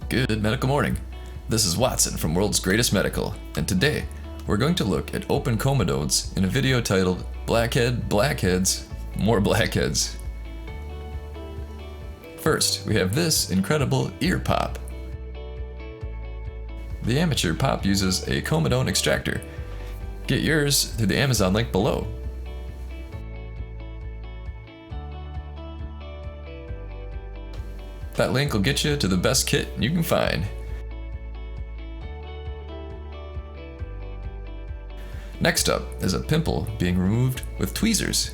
Good medical morning. This is Watson from World's Greatest Medical, and today we're going to look at open comedones in a video titled Blackhead, Blackheads, More Blackheads. First, we have this incredible ear pop. The amateur pop uses a comedone extractor. Get yours through the Amazon link below. That link will get you to the best kit you can find. Next up is a pimple being removed with tweezers.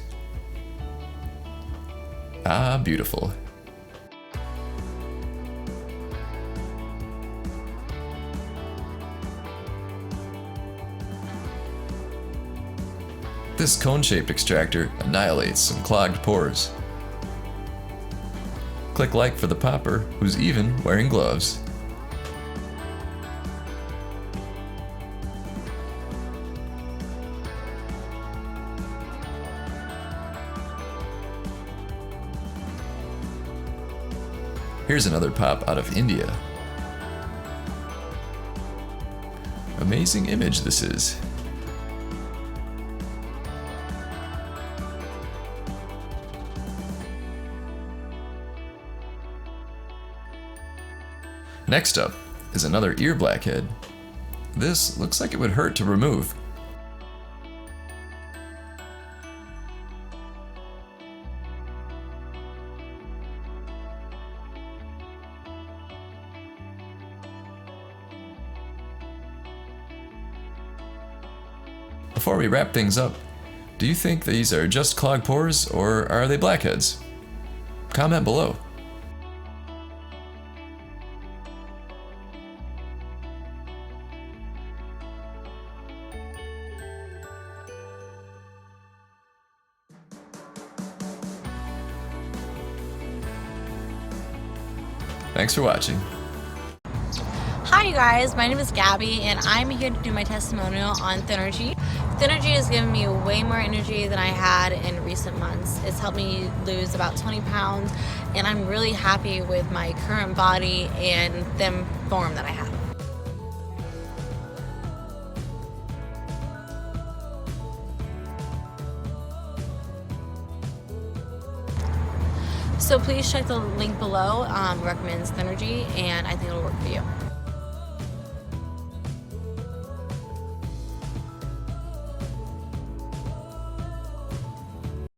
Ah, beautiful. This cone-shaped extractor annihilates some clogged pores. Click like for the popper, who's even wearing gloves. Here's another pop out of India. Amazing image this is. Next up is another ear blackhead. This looks like it would hurt to remove. Before we wrap things up, do you think these are just clogged pores or are they blackheads? Comment below. Thanks for watching. Hi you guys, my name is Gabby and I'm here to do my testimonial on Thinnergy. Thinnergy has given me way more energy than I had in recent months. It's helped me lose about 20 pounds and I'm really happy with my current body and thin form that I have. So please check the link below, recommends Thinnergy, and I think it'll work for you.